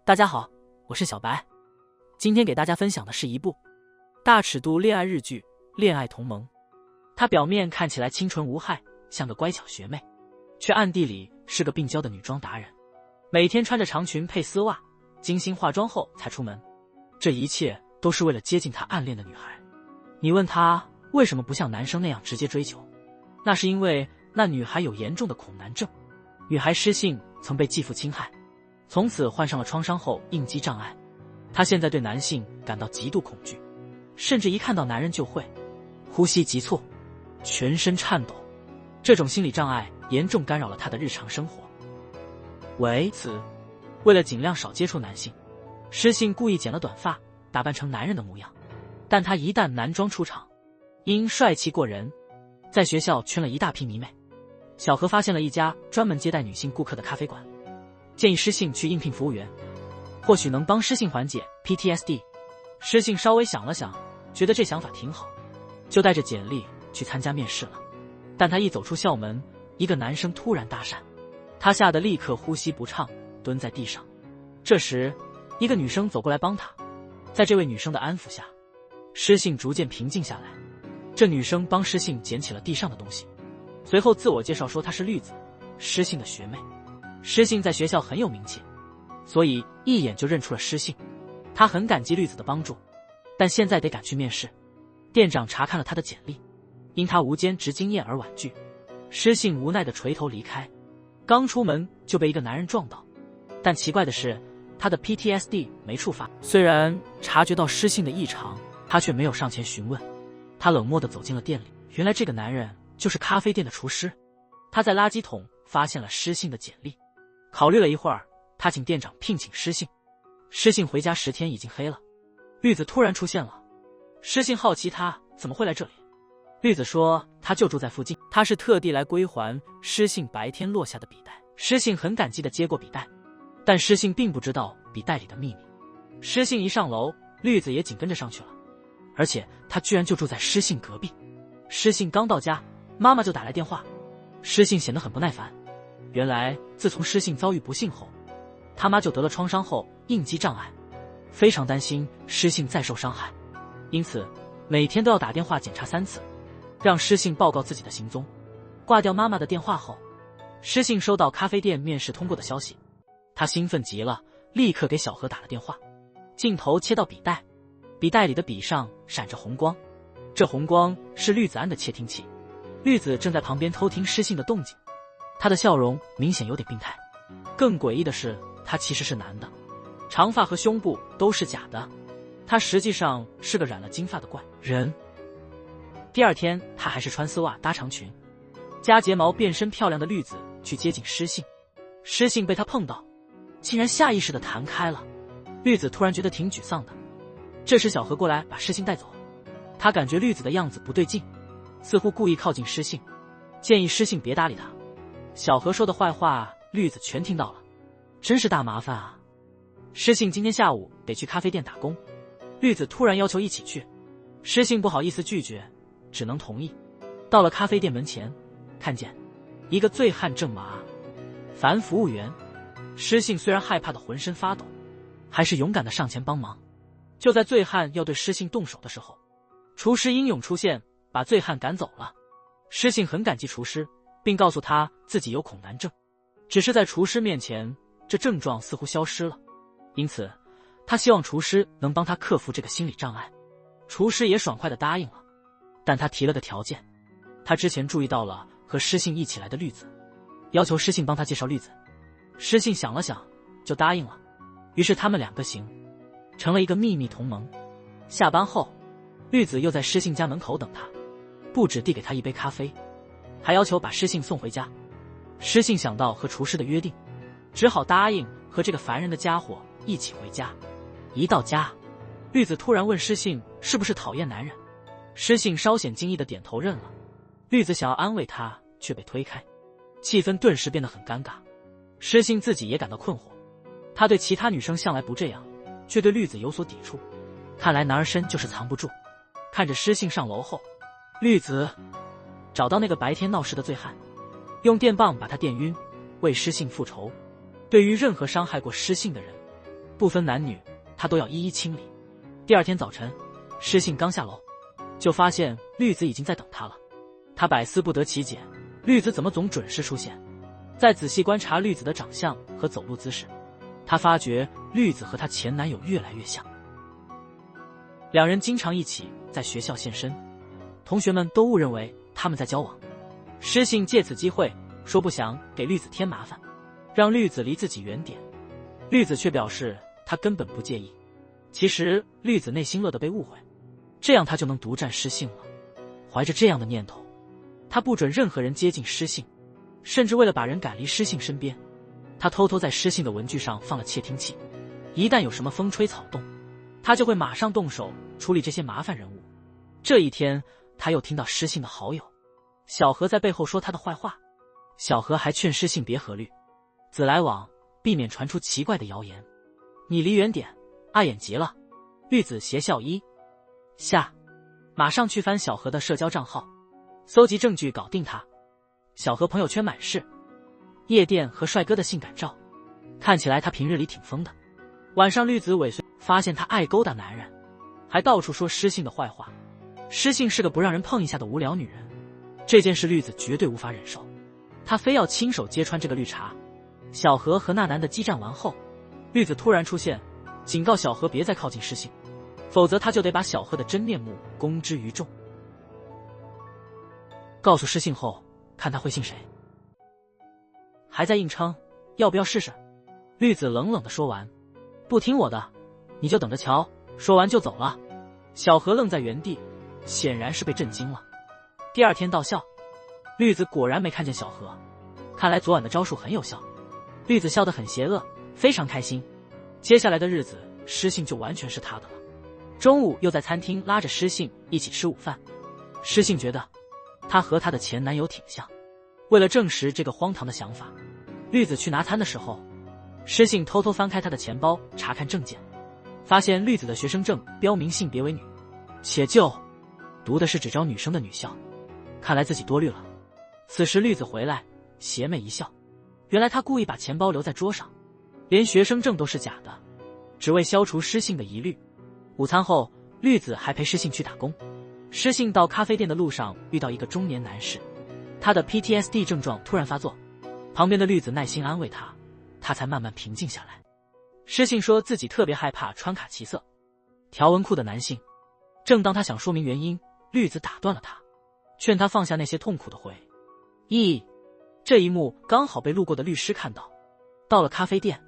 大家好，我是小白，今天给大家分享的是一部大尺度恋爱日剧《恋爱同盟》。她表面看起来清纯无害，像个乖巧学妹，却暗地里是个病娇的女装达人，每天穿着长裙配丝袜，精心化妆后才出门。这一切都是为了接近她暗恋的女孩。你问她为什么不像男生那样直接追求？那是因为那女孩有严重的恐男症。女孩失信曾被继父侵害，从此患上了创伤后应激障碍。她现在对男性感到极度恐惧，甚至一看到男人就会呼吸急促，全身颤抖。这种心理障碍严重干扰了她的日常生活。为此，为了尽量少接触男性，失信故意剪了短发，打扮成男人的模样。但她一旦男装出场，因帅气过人，在学校圈了一大批迷妹。小何发现了一家专门接待女性顾客的咖啡馆，建议失信去应聘服务员，或许能帮失信缓解 PTSD。 失信稍微想了想，觉得这想法挺好，就带着简历去参加面试了。但他一走出校门，一个男生突然搭讪，他吓得立刻呼吸不畅，蹲在地上。这时一个女生走过来帮他，在这位女生的安抚下，失信逐渐平静下来。这女生帮失信捡起了地上的东西，随后自我介绍说她是绿子，失信的学妹。失信在学校很有名气，所以一眼就认出了失信。他很感激绿子的帮助，但现在得赶去面试。店长查看了他的简历，因他无兼职经验而婉拒。失信无奈地垂头离开，刚出门就被一个男人撞到。但奇怪的是，他的 PTSD 没触发。虽然察觉到失信的异常，他却没有上前询问。他冷漠地走进了店里，原来这个男人就是咖啡店的厨师。他在垃圾桶发现了失信的简历，考虑了一会儿，他请店长聘请失信。失信回家10天已经黑了。绿子突然出现了，失信好奇他怎么会来这里。绿子说他就住在附近，他是特地来归还失信白天落下的笔袋。失信很感激地接过笔袋，但失信并不知道笔袋里的秘密。失信一上楼，绿子也紧跟着上去了，而且他居然就住在失信隔壁。失信刚到家，妈妈就打来电话。失信显得很不耐烦，原来自从失信遭遇不幸后，他妈就得了创伤后应激障碍，非常担心失信再受伤害，因此每天都要打电话检查3次，让失信报告自己的行踪。挂掉妈妈的电话后，失信收到咖啡店面试通过的消息，他兴奋极了，立刻给小何打了电话。镜头切到笔袋，笔袋里的笔上闪着红光，这红光是绿子安的窃听器。绿子正在旁边偷听失信的动静，他的笑容明显有点病态。更诡异的是，他其实是男的，长发和胸部都是假的，他实际上是个染了金发的怪人。第二天，他还是穿丝袜搭长裙，加睫毛变身漂亮的绿子去接近失信。失信被他碰到，竟然下意识地弹开了。绿子突然觉得挺沮丧的。这时小何过来把失信带走，他感觉绿子的样子不对劲，似乎故意靠近失信，建议失信别搭理他。小何说的坏话绿子全听到了，真是大麻烦啊。失信今天下午得去咖啡店打工，绿子突然要求一起去，失信不好意思拒绝，只能同意。到了咖啡店门前，看见一个醉汉正麻烦服务员。失信虽然害怕的浑身发抖，还是勇敢的上前帮忙。就在醉汉要对失信动手的时候，厨师英勇出现，把醉汉赶走了。失信很感激厨师，并告诉他自己有恐男症，只是在厨师面前，这症状似乎消失了，因此他希望厨师能帮他克服这个心理障碍。厨师也爽快地答应了，但他提了个条件。他之前注意到了和失信一起来的绿子，要求失信帮他介绍绿子。失信想了想，就答应了。于是他们2个行，成了一个秘密同盟。下班后，绿子又在失信家门口等他，不止递给他一杯咖啡，还要求把失信送回家。失信想到和厨师的约定，只好答应和这个烦人的家伙一起回家。一到家，绿子突然问失信是不是讨厌男人。失信稍显惊异的点头认了。绿子想要安慰他，却被推开，气氛顿时变得很尴尬。失信自己也感到困惑，他对其他女生向来不这样，却对绿子有所抵触，看来男儿身就是藏不住。看着失信上楼后，绿子找到那个白天闹事的醉汉，用电棒把他电晕，为失信复仇。对于任何伤害过失信的人，不分男女，他都要一一清理。第二天早晨，诗信刚下楼，就发现绿子已经在等他了。他百思不得其解，绿子怎么总准时出现？再仔细观察绿子的长相和走路姿势，他发觉绿子和她前男友越来越像。两人经常一起在学校现身，同学们都误认为他们在交往。诗信借此机会说不想给绿子添麻烦，让绿子离自己远点。绿子却表示她根本不介意。其实绿子内心乐得被误会，这样她就能独占诗信了。怀着这样的念头，她不准任何人接近诗信，甚至为了把人赶离诗信身边，她偷偷在诗信的文具上放了窃听器，一旦有什么风吹草动，她就会马上动手处理这些麻烦人物。这一天，她又听到诗信的好友小何在背后说她的坏话，小何还劝诗信别和绿子来往，避免传出奇怪的谣言。你离远点，碍眼极了。绿子邪笑一下，马上去翻小何的社交账号，搜集证据搞定他。小何朋友圈满是夜店和帅哥的性感照，看起来他平日里挺疯的。晚上绿子尾随，发现他爱勾搭男人，还到处说诗信的坏话。诗信是个不让人碰一下的无聊女人，这件事绿子绝对无法忍受，她非要亲手揭穿这个绿茶。小何和那男的激战完后，绿子突然出现，警告小何别再靠近诗信，否则他就得把小何的真面目公之于众。告诉诗信后，看他会信谁。还在硬撑，要不要试试？绿子冷冷地说完，不听我的，你就等着瞧。说完就走了。小何愣在原地，显然是被震惊了。第二天到校，绿子果然没看见小何，看来昨晚的招数很有效。绿子笑得很邪恶，非常开心。接下来的日子，诗信就完全是他的了。中午又在餐厅拉着诗信一起吃午饭。诗信觉得他和他的前男友挺像。为了证实这个荒唐的想法，绿子去拿餐的时候，诗信偷偷翻开他的钱包查看证件，发现绿子的学生证标明性别为女，且就读的是只招女生的女校，看来自己多虑了。此时绿子回来，邪魅一笑，原来他故意把钱包留在桌上，连学生证都是假的，只为消除诗信的疑虑。午餐后，绿子还陪诗信去打工。诗信到咖啡店的路上遇到一个中年男士，他的 PTSD 症状突然发作，旁边的绿子耐心安慰他，他才慢慢平静下来。诗信说自己特别害怕穿卡其色、条纹裤的男性。正当他想说明原因，绿子打断了他，劝他放下那些痛苦的回忆。这一幕刚好被路过的律师看到。到了咖啡店，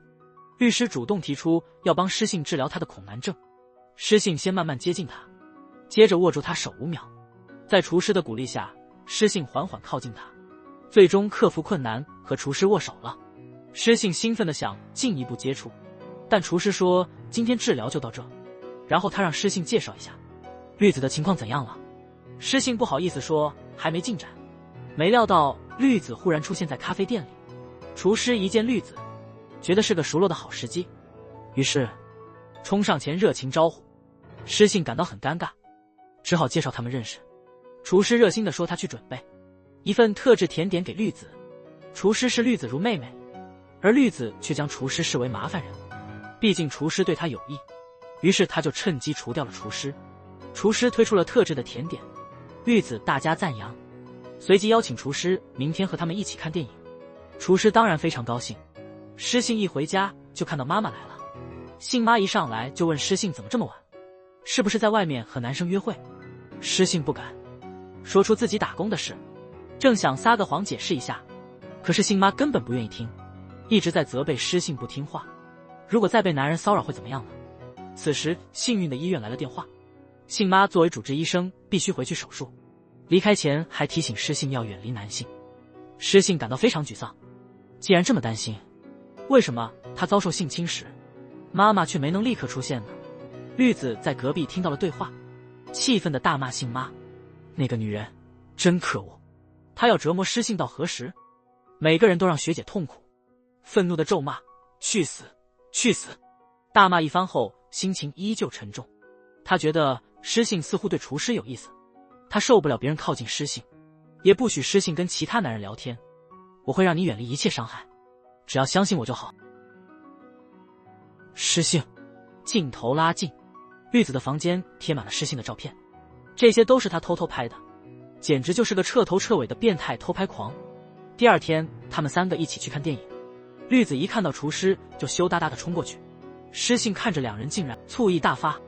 律师主动提出要帮诗信治疗他的恐男症。诗信先慢慢接近他，接着握住他手5秒。在厨师的鼓励下，诗信缓缓靠近他，最终克服困难和厨师握手了。诗信兴奋地想进一步接触，但厨师说今天治疗就到这，然后他让诗信介绍一下绿子的情况怎样了。诗信不好意思说还没进展。没料到绿子忽然出现在咖啡店里，厨师一见绿子，觉得是个熟络的好时机，于是冲上前热情招呼。诗信感到很尴尬，只好介绍他们认识。厨师热心地说他去准备一份特制甜点给绿子。厨师视绿子如妹妹，而绿子却将厨师视为麻烦人，毕竟厨师对他有意，于是他就趁机除掉了厨师。厨师推出了特制的甜点，绿子大加赞扬，随即邀请厨师明天和他们一起看电影。厨师当然非常高兴。诗信一回家就看到妈妈来了，信妈一上来就问诗信怎么这么晚，是不是在外面和男生约会。诗信不敢说出自己打工的事，正想撒个谎解释一下，可是信妈根本不愿意听，一直在责备诗信不听话，如果再被男人骚扰会怎么样呢？此时幸运的医院来了电话，信妈作为主治医生必须回去手术，离开前还提醒诗信要远离男性。诗信感到非常沮丧，既然这么担心，为什么他遭受性侵时妈妈却没能立刻出现呢？绿子在隔壁听到了对话，气愤地大骂信妈，那个女人真可恶，她要折磨诗信到何时？每个人都让学姐痛苦。愤怒地咒骂，去死去死。大骂一番后，心情依旧沉重。他觉得诗信似乎对厨师有意思，他受不了别人靠近诗信，也不许诗信跟其他男人聊天。我会让你远离一切伤害，只要相信我就好。诗信。镜头拉近，绿子的房间贴满了诗信的照片，这些都是他偷偷拍的，简直就是个彻头彻尾的变态偷拍狂。第二天，他们3个一起去看电影。绿子一看到厨师就羞答答地冲过去，诗信看着两人竟然醋意大发。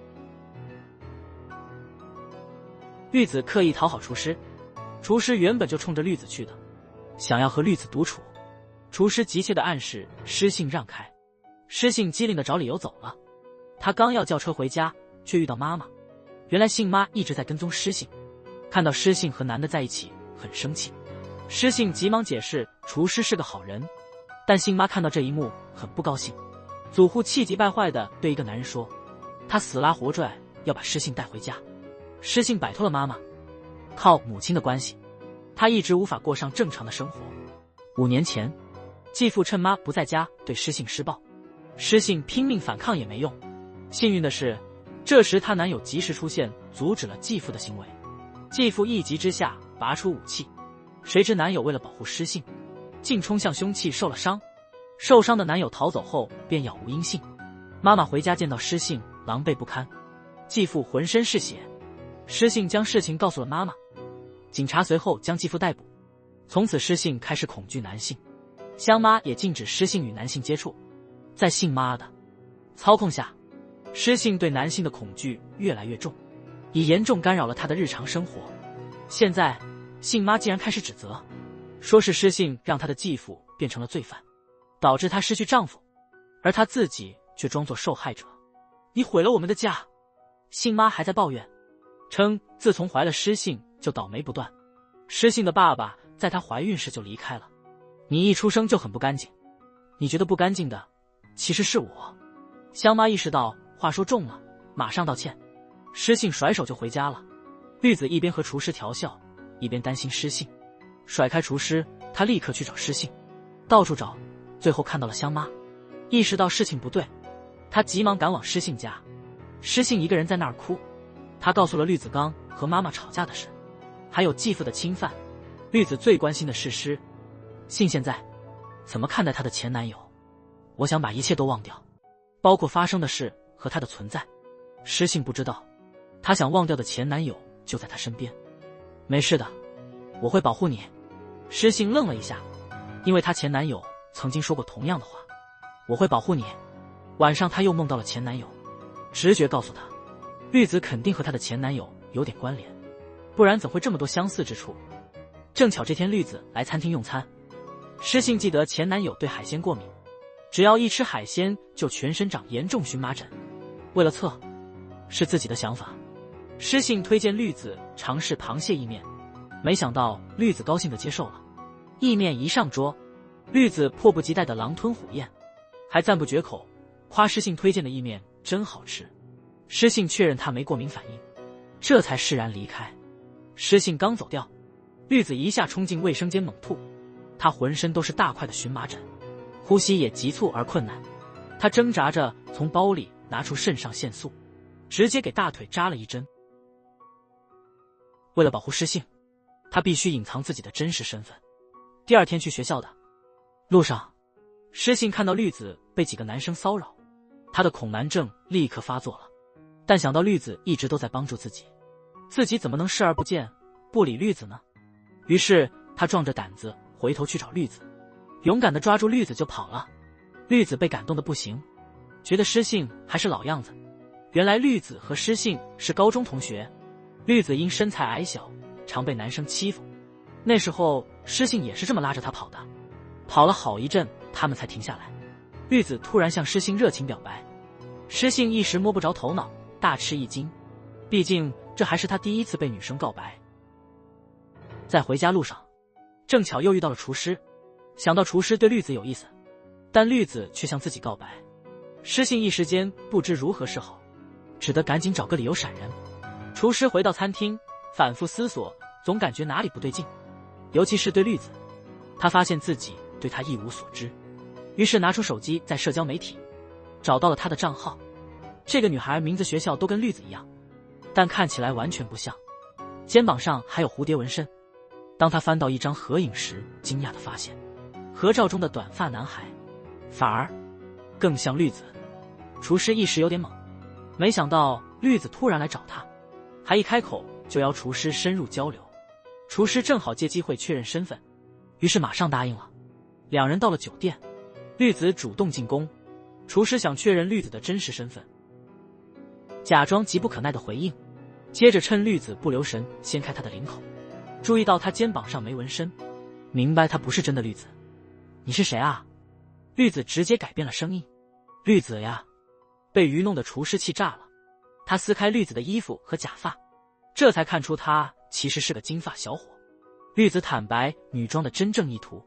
绿子刻意讨好厨师，厨师原本就冲着绿子去的，想要和绿子独处。厨师急切地暗示诗信让开，诗信机灵地找理由走了。他刚要叫车回家，却遇到妈妈。原来信妈一直在跟踪诗信，看到诗信和男的在一起，很生气。诗信急忙解释厨师是个好人，但信妈看到这一幕很不高兴，祖父气急败坏地对一个男人说，他死拉活拽要把诗信带回家。诗信摆脱了妈妈，靠母亲的关系，他一直无法过上正常的生活。5年前，继父趁妈不在家对诗信施暴，诗信拼命反抗也没用。幸运的是，这时她男友及时出现，阻止了继父的行为。继父一急之下拔出武器，谁知男友为了保护诗信，竟冲向凶器，受了伤。受伤的男友逃走后便杳无音信。妈妈回家见到诗信狼狈不堪，继父浑身是血。诗信将事情告诉了妈妈，警察随后将继父逮捕。从此诗信开始恐惧男性，香妈也禁止诗信与男性接触。在信妈的操控下，诗信对男性的恐惧越来越重，已严重干扰了他的日常生活。现在信妈竟然开始指责，说是诗信让她的继父变成了罪犯，导致她失去丈夫，而她自己却装作受害者。你毁了我们的家。信妈还在抱怨，称自从怀了诗信就倒霉不断。诗信的爸爸在她怀孕时就离开了，你一出生就很不干净，你觉得不干净的其实是我。香妈意识到话说重了，马上道歉。诗信甩手就回家了。绿子一边和厨师调笑，一边担心诗信。甩开厨师，他立刻去找诗信，到处找，最后看到了香妈。意识到事情不对，他急忙赶往诗信家。诗信一个人在那儿哭，他告诉了绿子刚和妈妈吵架的事，还有继父的侵犯。绿子最关心的是诗信现在怎么看待她的前男友。我想把一切都忘掉，包括发生的事和他的存在。诗信不知道，她想忘掉的前男友就在她身边。没事的，我会保护你。诗信愣了一下，因为她前男友曾经说过同样的话，我会保护你。晚上她又梦到了前男友，直觉告诉她，绿子肯定和她的前男友有点关联，不然怎会这么多相似之处。正巧这天绿子来餐厅用餐，诗信记得前男友对海鲜过敏，只要一吃海鲜就全身长严重荨麻疹。为了测是自己的想法，诗信推荐绿子尝试螃蟹意面，没想到绿子高兴地接受了。意面一上桌，绿子迫不及待地狼吞虎咽，还赞不绝口，夸诗信推荐的意面真好吃。诗信确认他没过敏反应，这才释然离开。诗信刚走掉，绿子一下冲进卫生间猛吐，她浑身都是大块的荨麻疹，呼吸也急促而困难。她挣扎着从包里拿出肾上腺素，直接给大腿扎了一针。为了保护诗信，她必须隐藏自己的真实身份。第二天去学校的路上，诗信看到绿子被几个男生骚扰，她的恐男症立刻发作了。但想到绿子一直都在帮助自己，自己怎么能视而不见，不理绿子呢？于是他壮着胆子回头去找绿子，勇敢地抓住绿子就跑了。绿子被感动得不行，觉得诗信还是老样子。原来绿子和诗信是高中同学，绿子因身材矮小，常被男生欺负。那时候诗信也是这么拉着他跑的，跑了好一阵，他们才停下来。绿子突然向诗信热情表白，诗信一时摸不着头脑，大吃一惊，毕竟这还是他第一次被女生告白。在回家路上，正巧又遇到了厨师，想到厨师对绿子有意思，但绿子却向自己告白，诗信一时间不知如何是好，只得赶紧找个理由闪人。厨师回到餐厅，反复思索，总感觉哪里不对劲，尤其是对绿子，他发现自己对她一无所知，于是拿出手机在社交媒体找到了她的账号。这个女孩名字学校都跟绿子一样，但看起来完全不像，肩膀上还有蝴蝶纹身。当他翻到一张合影时，惊讶地发现，合照中的短发男孩反而更像绿子。厨师一时有点懵，没想到绿子突然来找他，还一开口就邀厨师深入交流。厨师正好借机会确认身份，于是马上答应了。两人到了酒店，绿子主动进攻，厨师想确认绿子的真实身份，假装急不可耐的回应，接着趁绿子不留神掀开他的领口，注意到他肩膀上没纹身，明白他不是真的绿子。你是谁啊？绿子直接改变了声音。绿子呀！被愚弄的厨师气炸了，他撕开绿子的衣服和假发，这才看出他其实是个金发小伙。绿子坦白女装的真正意图，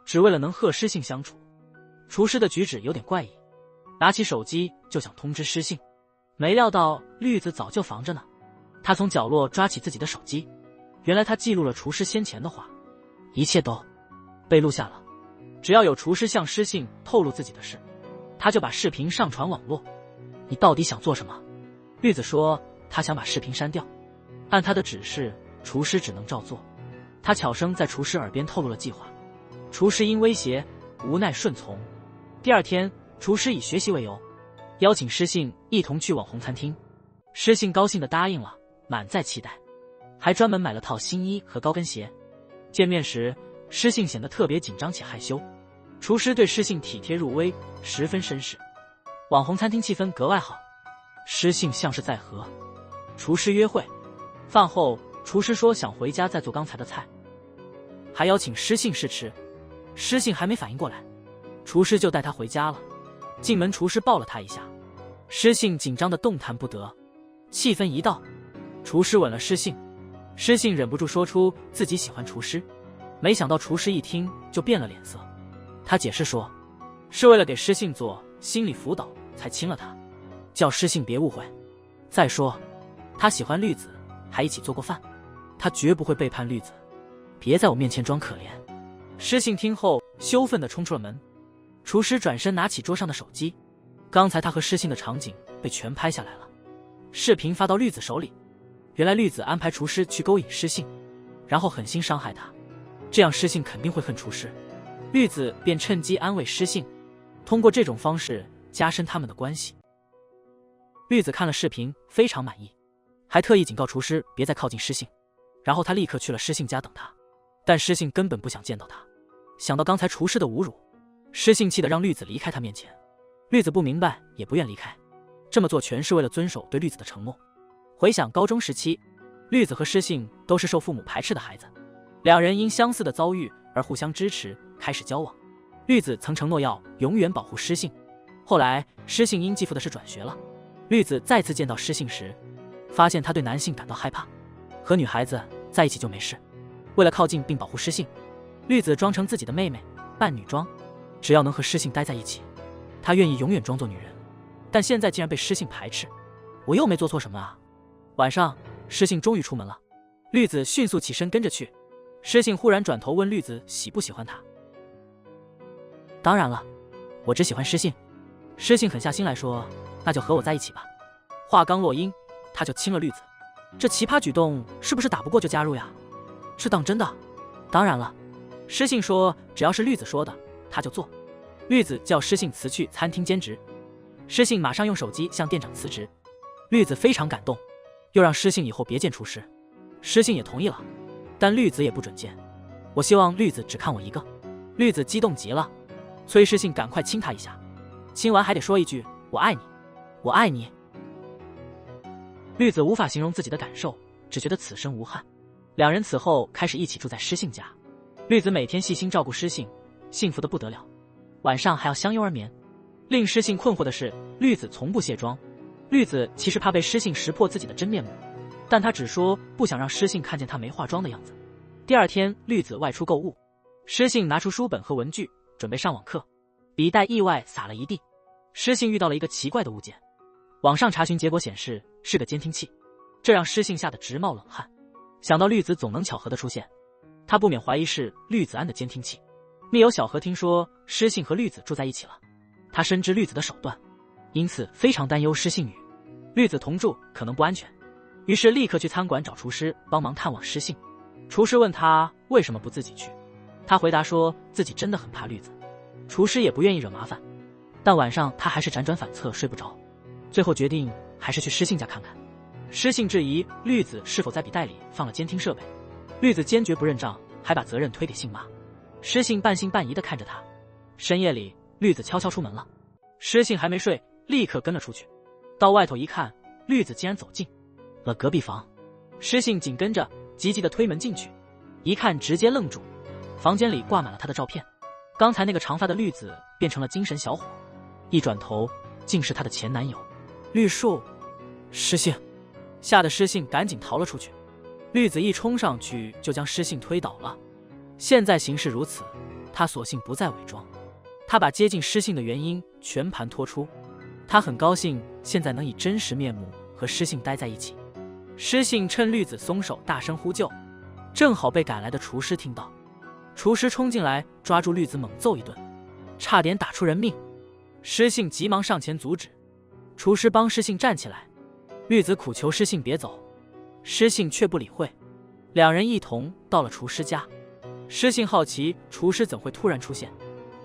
只为了能和诗信相处。厨师的举止有点怪异，拿起手机就想通知诗信，没料到绿子早就防着呢。他从角落抓起自己的手机，原来他记录了厨师先前的话，一切都被录下了。只要有厨师向诗信透露自己的事，他就把视频上传网络。你到底想做什么？绿子说他想把视频删掉，按他的指示，厨师只能照做。他悄声在厨师耳边透露了计划，厨师因威胁无奈顺从。第二天，厨师以学习为由，邀请诗信一同去网红餐厅。诗信高兴地答应了，满载期待，还专门买了套新衣和高跟鞋。见面时，诗信显得特别紧张且害羞，厨师对诗信体贴入微，十分绅士。网红餐厅气氛格外好，诗信像是在和厨师约会。饭后，厨师说想回家再做刚才的菜，还邀请诗信试吃。诗信还没反应过来，厨师就带他回家了。进门，厨师抱了他一下，诗信紧张的动弹不得。气氛一到，厨师吻了诗信，诗信忍不住说出自己喜欢厨师，没想到厨师一听就变了脸色。他解释说，是为了给诗信做心理辅导才亲了他，叫诗信别误会。再说，他喜欢绿子，还一起做过饭，他绝不会背叛绿子，别在我面前装可怜。诗信听后羞愤地冲出了门。厨师转身拿起桌上的手机，刚才他和诗信的场景被全拍下来了，视频发到绿子手里。原来绿子安排厨师去勾引诗信，然后狠心伤害他，这样诗信肯定会恨厨师。绿子便趁机安慰诗信，通过这种方式加深他们的关系。绿子看了视频非常满意，还特意警告厨师别再靠近诗信，然后他立刻去了诗信家等他。但诗信根本不想见到他，想到刚才厨师的侮辱，诗信气得让绿子离开他面前。绿子不明白也不愿离开，这么做全是为了遵守对绿子的承诺。回想高中时期，绿子和诗信都是受父母排斥的孩子，两人因相似的遭遇而互相支持，开始交往。绿子曾承诺要永远保护诗信，后来诗信因继父的事转学了。绿子再次见到诗信时，发现他对男性感到害怕，和女孩子在一起就没事。为了靠近并保护诗信，绿子装成自己的妹妹，扮女装，只要能和诗信待在一起，她愿意永远装作女人。但现在竟然被诗信排斥，我又没做错什么啊！晚上，诗信终于出门了，绿子迅速起身跟着去。诗信忽然转头问绿子喜不喜欢他。当然了，我只喜欢诗信。诗信狠下心来说，那就和我在一起吧。话刚落音，他就亲了绿子。这奇葩举动是不是打不过就加入呀？是当真的？当然了，诗信说只要是绿子说的，他就做。绿子叫诗信辞去餐厅兼职，诗信马上用手机向店长辞职。绿子非常感动，又让诗信以后别见厨师。诗信也同意了，但绿子也不准见。我希望绿子只看我一个。绿子激动极了，催诗信赶快亲他一下，亲完还得说一句我爱你，我爱你。绿子无法形容自己的感受，只觉得此生无憾。两人此后开始一起住在诗信家，绿子每天细心照顾诗信，幸福得不得了，晚上还要相拥而眠。令诗信困惑的是，绿子从不卸妆。绿子其实怕被诗信识破自己的真面目，但她只说不想让诗信看见她没化妆的样子。第二天，绿子外出购物，诗信拿出书本和文具准备上网课，笔袋意外洒了一地。诗信遇到了一个奇怪的物件，网上查询结果显示是个监听器，这让诗信吓得直冒冷汗。想到绿子总能巧合的出现，他不免怀疑是绿子安的监听器。密友小何听说诗信和绿子住在一起了，他深知绿子的手段，因此非常担忧诗信与绿子同住可能不安全，于是立刻去餐馆找厨师帮忙探望诗信。厨师问他为什么不自己去，他回答说自己真的很怕绿子，厨师也不愿意惹麻烦。但晚上她还是辗转反侧睡不着，最后决定还是去施信家看看。施信质疑绿子是否在笔袋里放了监听设备，绿子坚决不认账，还把责任推给信妈。施信半信半疑地看着他。深夜里，绿子悄悄出门了，施信还没睡，立刻跟了出去。到外头一看，绿子竟然走进了隔壁房，施信紧跟着，急急地推门进去，一看直接愣住，房间里挂满了他的照片，刚才那个长发的绿子变成了精神小伙，一转头竟是她的前男友绿树。施信吓得施信赶紧逃了出去，绿子一冲上去就将施信推倒了。现在形势如此，他索性不再伪装，他把接近施信的原因全盘托出。他很高兴现在能以真实面目和施信待在一起。施信趁绿子松手大声呼救，正好被赶来的厨师听到，厨师冲进来抓住绿子猛揍一顿，差点打出人命。施信急忙上前阻止，厨师帮施信站起来，绿子苦求施信别走，施信却不理会。两人一同到了厨师家。施信好奇厨师怎会突然出现，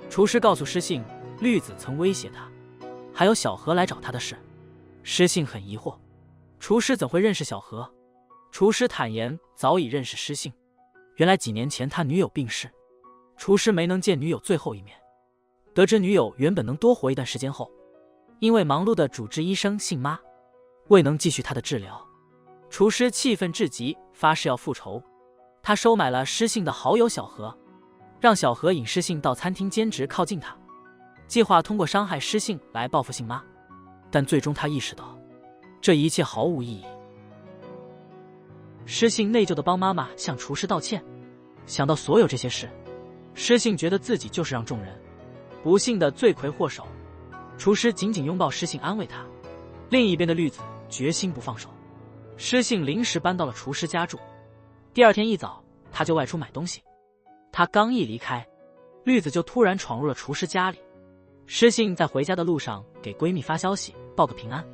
厨师告诉施信，绿子曾威胁他，还有小何来找他的事。施信很疑惑，厨师怎会认识小何？厨师坦言早已认识施信，原来几年前他女友病逝，厨师没能见女友最后一面。得知女友原本能多活一段时间后，因为忙碌的主治医生信妈未能继续他的治疗，厨师气愤至极，发誓要复仇。他收买了施信的好友小何，让小何引施信到餐厅兼职靠近他，计划通过伤害施信来报复信妈。但最终他意识到这一切毫无意义。施信内疚地帮妈妈向厨师道歉，想到所有这些事，施信觉得自己就是让众人不幸的罪魁祸首。厨师紧紧拥抱施信安慰他，另一边的绿子决心不放手。施信临时搬到了厨师家住，第二天一早他就外出买东西。他刚一离开，绿子就突然闯入了厨师家里。施信在回家的路上给闺蜜发消息报个平安，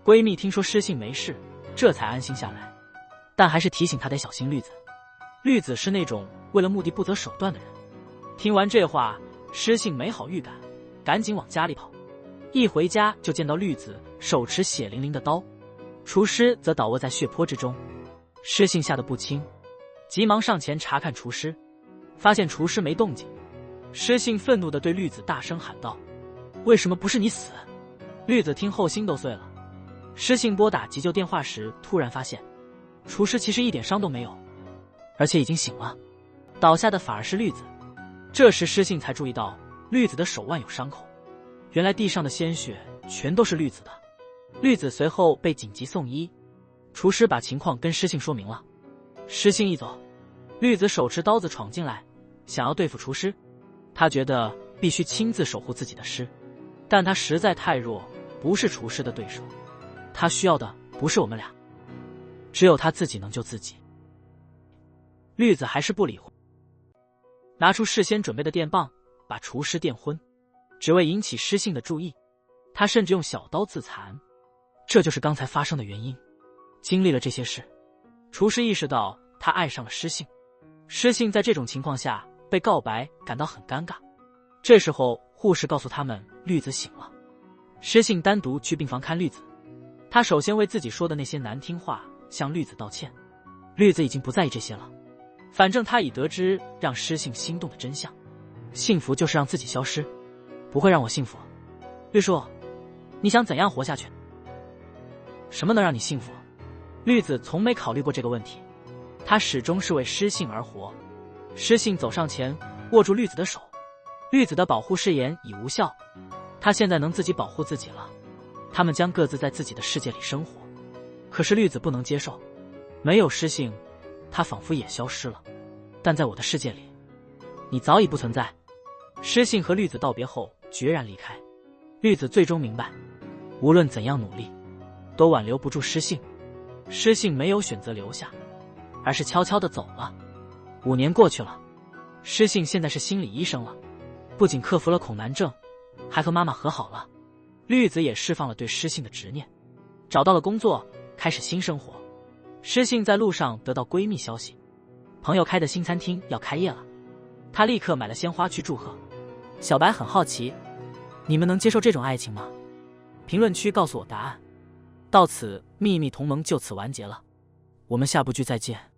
闺蜜听说施信没事，这才安心下来，但还是提醒她得小心绿子。绿子是那种为了目的不择手段的人。听完这话，施信没好预感，赶紧往家里跑。一回家就见到绿子手持血淋淋的刀，厨师则倒卧在血泊之中。施信吓得不轻，急忙上前查看厨师，发现厨师没动静。施信愤怒地对绿子大声喊道：为什么不是你死？绿子听后心都碎了。施信拨打急救电话时，突然发现厨师其实一点伤都没有，而且已经醒了，倒下的反而是绿子。这时施信才注意到绿子的手腕有伤口，原来地上的鲜血全都是绿子的。绿子随后被紧急送医，厨师把情况跟施信说明了。施信一走，绿子手持刀子闯进来，想要对付厨师。他觉得必须亲自守护自己的尸，但他实在太弱，不是厨师的对手。他需要的不是我们俩，只有他自己能救自己。绿子还是不理会，拿出事先准备的电棒，把厨师电昏，只为引起施信的注意。他甚至用小刀自残，这就是刚才发生的原因。经历了这些事，厨师意识到他爱上了施信。施信在这种情况下被告白感到很尴尬。这时候护士告诉他们绿子醒了。施信单独去病房看绿子，他首先为自己说的那些难听话向绿子道歉。绿子已经不在意这些了，反正他已得知让施信心动的真相，幸福就是让自己消失，不会让我幸福。绿树，你想怎样活下去？什么能让你幸福？绿子从没考虑过这个问题，他始终是为施信而活。施信走上前握住绿子的手，绿子的保护誓言已无效，他现在能自己保护自己了。他们将各自在自己的世界里生活，可是绿子不能接受，没有施信，他仿佛也消失了。但在我的世界里，你早已不存在。施信和绿子道别后决然离开。绿子最终明白，无论怎样努力，都挽留不住施信。施信没有选择留下，而是悄悄地走了。5年过去了，施信现在是心理医生了，不仅克服了恐男症，还和妈妈和好了。绿子也释放了对施信的执念，找到了工作，开始新生活。施信在路上得到闺蜜消息，朋友开的新餐厅要开业了，她立刻买了鲜花去祝贺。小白很好奇，你们能接受这种爱情吗？评论区告诉我答案。到此，秘密同盟就此完结了。我们下部剧再见。